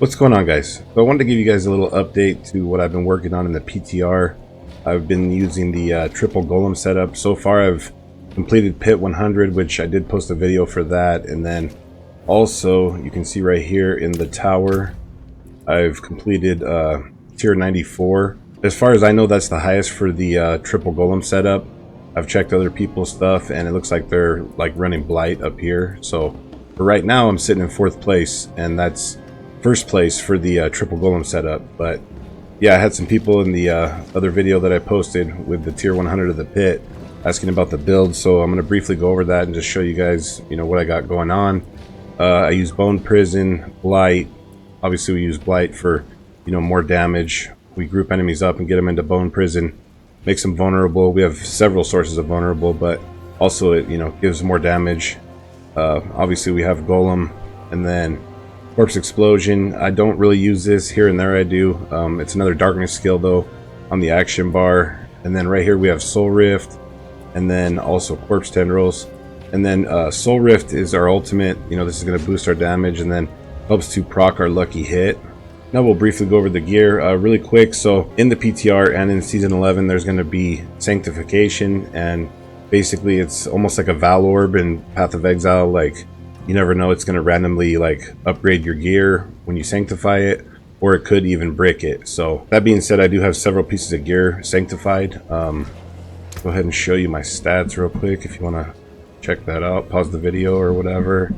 What's going on, guys? So I wanted to give you guys a little update to what I've been working on in the PTR. I've been using the Triple Golem setup. So far I've completed Pit 100, which I did post a video for that, and then also you can see right here in the tower I've completed tier 94. As far as I know, that's the highest for the Triple Golem setup. I've checked other people's stuff and it looks like they're like running Blight up here. So for right now I'm sitting in 4th place, and that's first place for the Triple Golem setup. But yeah, I had some people in the other video that I posted with the tier 100 of the pit asking about the build, so I'm going to briefly go over that and just show you guys, you know, what I got going on. I use Bone Prison, Blight. Obviously we use Blight for, you know, more damage. We group enemies up and get them into Bone Prison, makes them vulnerable. We have several sources of vulnerable, but also it, you know, gives more damage. Obviously we have Golem, and then Corpse Explosion. I don't really use this. Here and there I do. It's another darkness skill though on the action bar. And then right here we have Soul Rift, and then also Corpse Tendrils. And then Soul Rift is our ultimate. You know, this is going to boost our damage and then helps to proc our lucky hit. Now we'll briefly go over the gear really quick. So in the PTR and in Season 11 there's going to be Sanctification, and basically it's almost like a Val Orb in Path of Exile. Like, you never know, it's going to randomly like upgrade your gear when you sanctify it, or it could even brick it. So that being said, I do have several pieces of gear sanctified. Go ahead and show you my stats real quick if you want to check that out. Pause the video or whatever.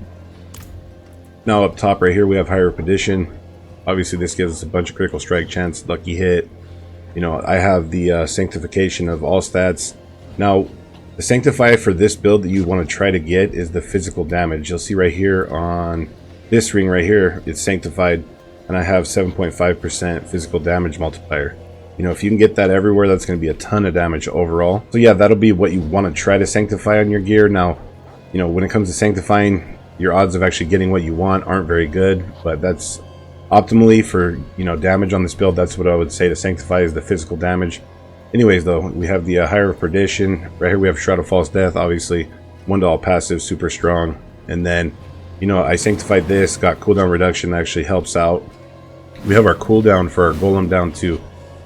Now up top right here we have High Repetition. Obviously this gives us a bunch of critical strike chance, lucky hit. You know, I have the sanctification of all stats. Now the sanctifier for this build that you want to try to get is the physical damage. You'll see right here on this ring right here, it's sanctified, and I have 7.5% physical damage multiplier. You know, if you can get that everywhere, that's going to be a ton of damage overall. So yeah, that'll be what you want to try to sanctify on your gear. Now, you know, when it comes to sanctifying, your odds of actually getting what you want aren't very good, but that's optimally for, you know, damage on this build. That's what I would say to sanctify, is the physical damage. Anyways though, we have the Higher of Perdition. Right here we have Shroud of False Death, obviously 1 to all passive, super strong. And then, you know, I sanctified this, got cooldown reduction, that actually helps out. We have our cooldown for our golem down to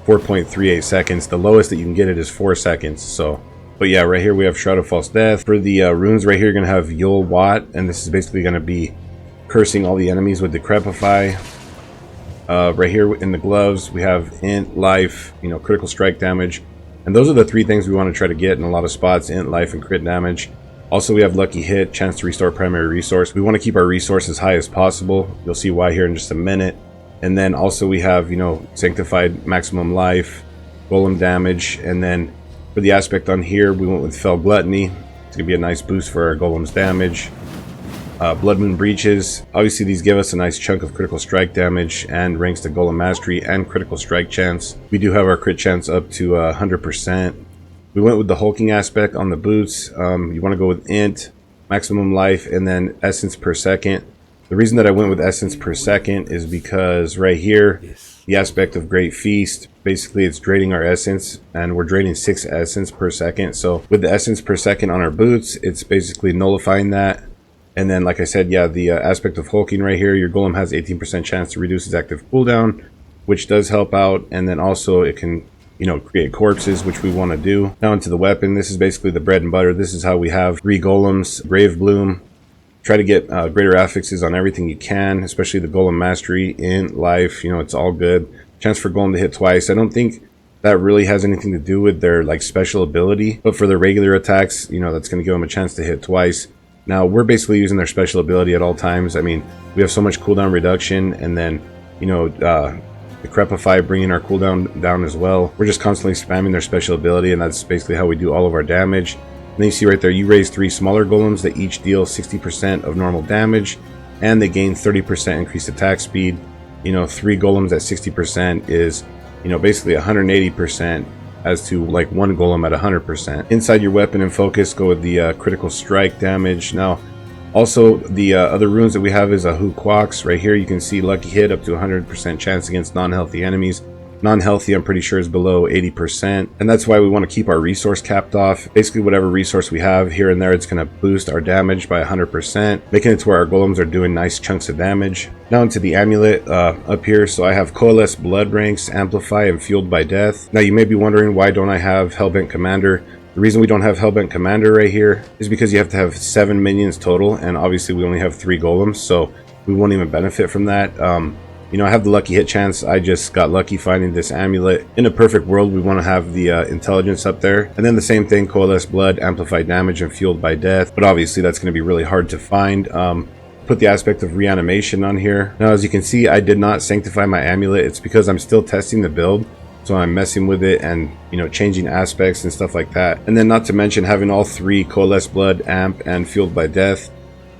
4.38 seconds. The lowest that you can get it is 4 seconds. So, but yeah, right here we have Shroud of False Death. For the runes right here, you're going to have Yul Wat, and this is basically going to be cursing all the enemies with Decrepify. Right here in the gloves we have Int, Life, you know, critical strike damage, and those are the 3 things we want to try to get in a lot of spots: Int, Life, and crit damage. Also we have lucky hit, chance to restore primary resource. We want to keep our resource as high as possible. You'll see why here in just a minute. And then also we have, you know, sanctified maximum life, golem damage, and then for the aspect on here we went with Fell Gluttony. It's gonna be a nice boost for our golem's damage. Blood Moon Breaches, obviously these give us a nice chunk of critical strike damage and ranks to Golem Mastery and critical strike chance. We do have our crit chance up to 100%. We went with the hulking aspect on the boots. You want to go with Int, maximum life, and then essence per second. The reason that I went with essence per second is because right here, the aspect of Great Feast, basically it's draining our essence, and we're draining 6 essence per second. So with the essence per second on our boots, it's basically nullifying that. And then, like I said, yeah, the aspect of hulking right here, your golem has 18% chance to reduce its active cooldown, which does help out. And then also it can, you know, create corpses, which we want to do. Now into the weapon, this is basically the bread and butter. This is how we have 3 golems, Grave Bloom. Try to get greater affixes on everything you can, especially the Golem Mastery, Int, Life, you know, it's all good. Chance for Golem to hit twice. I don't think that really has anything to do with their like special ability, but for their regular attacks, you know, that's going to give them a chance to hit twice. Now we're basically using their special ability at all times. I mean, we have so much cooldown reduction, and then, you know, Decrepify bringing our cooldown down as well. We're just constantly spamming their special ability, and that's basically how we do all of our damage. And then you see right there, you raise 3 smaller golems that each deal 60% of normal damage, and they gain 30% increased attack speed. You know, 3 golems at 60% is, you know, basically 180%. As to like 1 golem at 100%. Inside your weapon and focus, go with the critical strike damage. Now also the other runes that we have is a Hu Quox. Right here you can see lucky hit up to 100% chance against non-healthy enemies. Non-healthy, I'm pretty sure, is below 80%. And that's why we want to keep our resource capped off. Basically, whatever resource we have here and there, it's going to boost our damage by 100%, making it to where our golems are doing nice chunks of damage. Now into the amulet up here. So I have Coalesce Blood Ranks, Amplify, and Fueled by Death. Now you may be wondering, why don't I have Hellbent Commander? The reason we don't have Hellbent Commander right here is because you have to have 7 minions total, and obviously we only have 3 golems, so we won't even benefit from that. You know, I have the lucky hit chance. I just got lucky finding this amulet. In a perfect world, we want to have the intelligence up there. And then the same thing, Coalesce Blood, Amplified Damage, and Fueled by Death. But obviously that's going to be really hard to find. Put the aspect of reanimation on here. Now, as you can see, I did not sanctify my amulet. It's because I'm still testing the build. So I'm messing with it and, you know, changing aspects and stuff like that. And then not to mention having all 3 Coalesce Blood, Amp, and Fueled by Death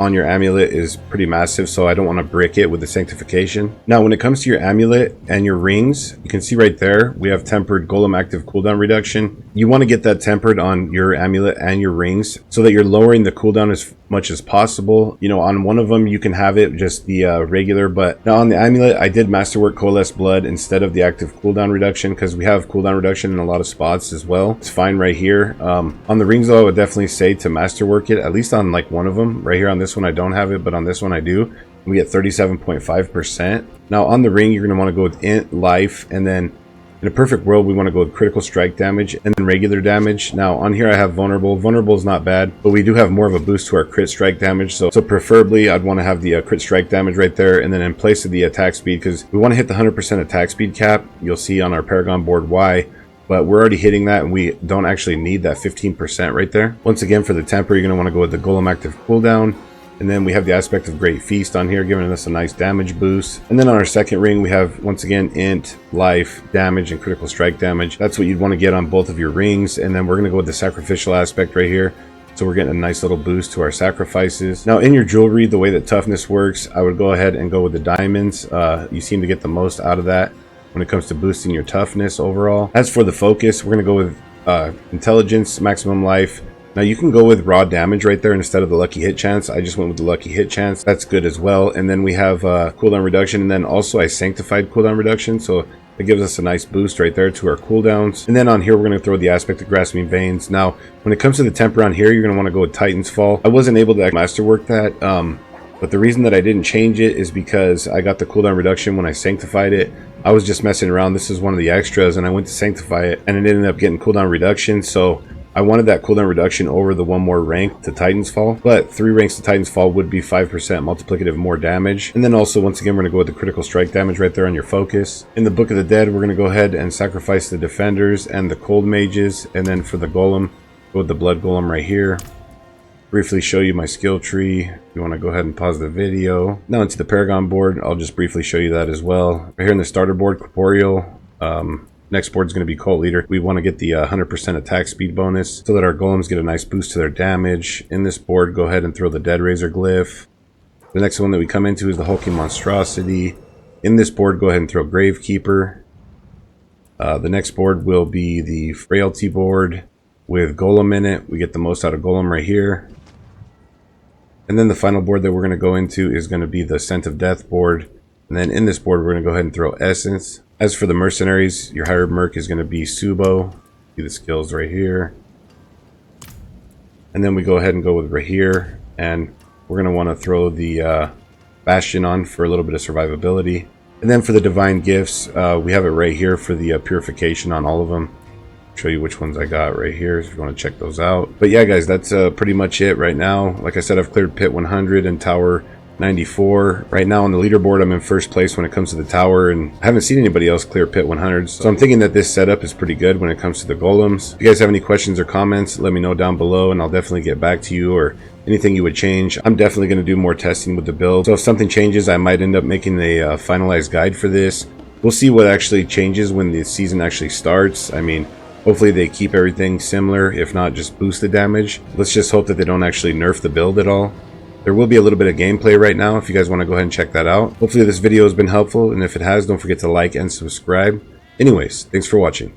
on your amulet is pretty massive, so I don't want to brick it with the sanctification. Now when it comes to your amulet and your rings, you can see right there we have tempered golem active cooldown reduction. You want to get that tempered on your amulet and your rings so that you're lowering the cooldown as much as possible. You know, on one of them you can have it just the regular, but now on the amulet I did masterwork Coalesce Blood instead of the active cooldown reduction because we have cooldown reduction in a lot of spots as well. It's fine right here. On the rings though, I would definitely say to masterwork it, at least on like one of them. Right here on this one I don't have it, but on this one I do. We get 37.5%. Now on the ring you're going to want to go with int, life, and then in a perfect world we want to go with critical strike damage and then regular damage. Now on here I have vulnerable. Vulnerable is not bad, but we do have more of a boost to our crit strike damage, so preferably I'd want to have the crit strike damage right there, and then in place of the attack speed, because we want to hit the 100% attack speed cap. You'll see on our Paragon board why, but we're already hitting that and we don't actually need that 15% right there. Once again, for the temper you're going to want to go with the golem active cooldown. And then we have the aspect of Great Feast on here, giving us a nice damage boost. And then on our second ring, we have, once again, int, life, damage, and critical strike damage. That's what you'd want to get on both of your rings. And then we're going to go with the sacrificial aspect right here. So we're getting a nice little boost to our sacrifices. Now in your jewelry, the way that toughness works, I would go ahead and go with the diamonds. You seem to get the most out of that when it comes to boosting your toughness overall. As for the focus, we're going to go with intelligence, maximum life. Now you can go with raw damage right there instead of the lucky hit chance. I just went with the lucky hit chance. That's good as well. And then we have cooldown reduction, and then also I sanctified cooldown reduction, so it gives us a nice boost right there to our cooldowns. And then on here we're going to throw the aspect of grasping veins. Now when it comes to the temper on here, you're going to want to go with Titan's Fall. I wasn't able to masterwork that, but the reason that I didn't change it is because I got the cooldown reduction when I sanctified it. I was just messing around. This is one of the extras, and I went to sanctify it, and it ended up getting cooldown reduction. So I wanted that cooldown reduction over the one more rank to Titan's Fall, but 3 ranks to Titan's Fall would be 5% multiplicative more damage. And then also, once again, we're going to go with the critical strike damage right there on your focus. In the Book of the Dead, we're going to go ahead and sacrifice the defenders and the cold mages. And then for the golem, go with the blood golem right here. Briefly show you my skill tree. If you want to go ahead and pause the video. Now into the Paragon board, I'll just briefly show you that as well. Right here in the starter board, corporeal. Next board is going to be Cult Leader. We want to get the 100% attack speed bonus so that our golems get a nice boost to their damage. In this board, go ahead and throw the Dead Razor glyph. The next one that we come into is the Hulking Monstrosity. In this board, go ahead and throw Gravekeeper. The next board will be the Frailty board with Golem in it. We get the most out of Golem right here. And then the final board that we're going to go into is going to be the Scent of Death board. And then in this board, we're going to go ahead and throw Essence. As for the mercenaries, your hired merc is going to be Subo. See the skills right here. And then we go ahead and go with right here. And we're going to want to throw the Bastion on for a little bit of survivability. And then for the divine gifts, we have it right here for the purification on all of them. Show you which ones I got right here if you want to check those out. But yeah guys, that's pretty much it right now. Like I said, I've cleared pit 100 and tower 94. Right now on the leaderboard, I'm in first place when it comes to the tower, and I haven't seen anybody else clear pit 100. So I'm thinking that this setup is pretty good when it comes to the golems. If you guys have any questions or comments, let me know down below and I'll definitely get back to you, or anything you would change. I'm definitely going to do more testing with the build. So if something changes, I might end up making a finalized guide for this. We'll see what actually changes when the season actually starts. I mean, hopefully they keep everything similar, if not just boost the damage. Let's just hope that they don't actually nerf the build at all. There will be a little bit of gameplay right now if you guys want to go ahead and check that out. Hopefully this video has been helpful, and if it has, don't forget to like and subscribe. Anyways, thanks for watching.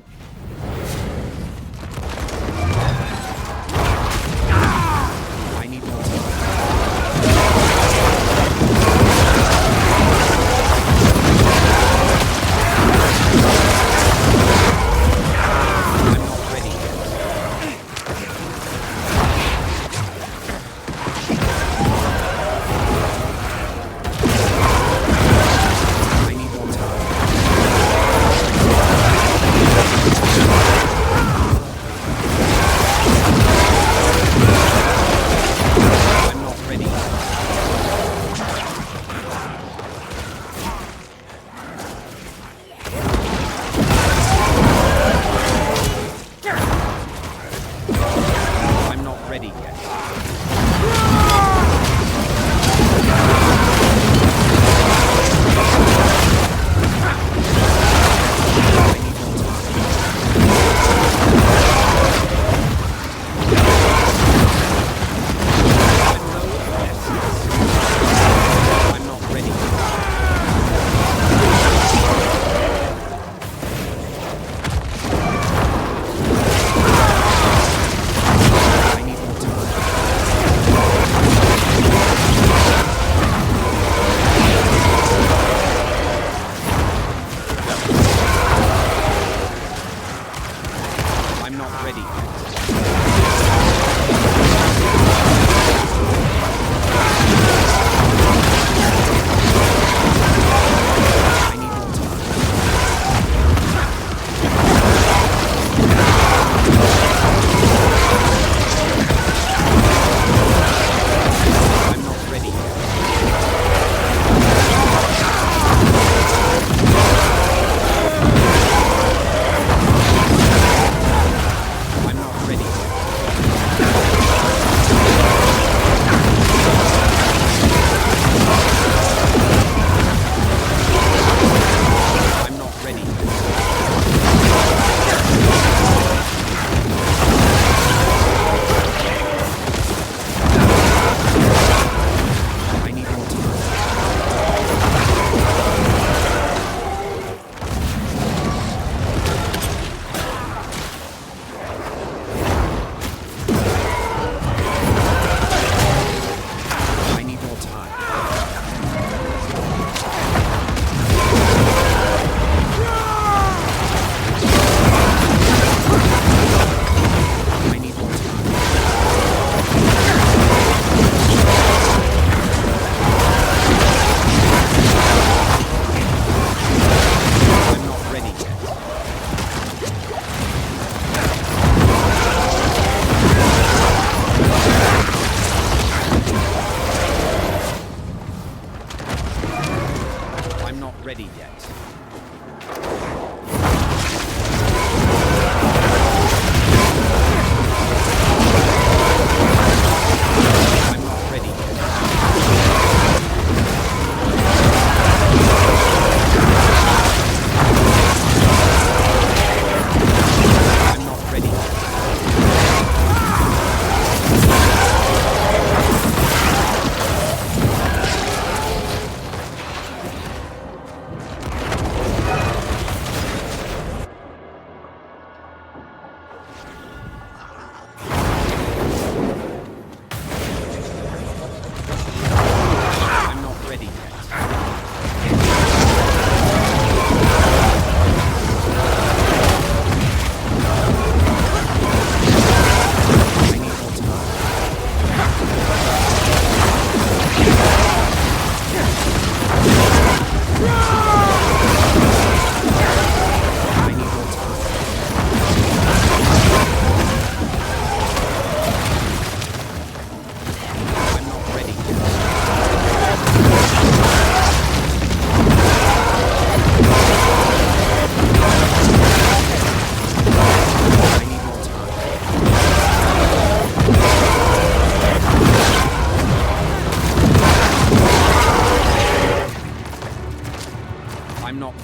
ready yet.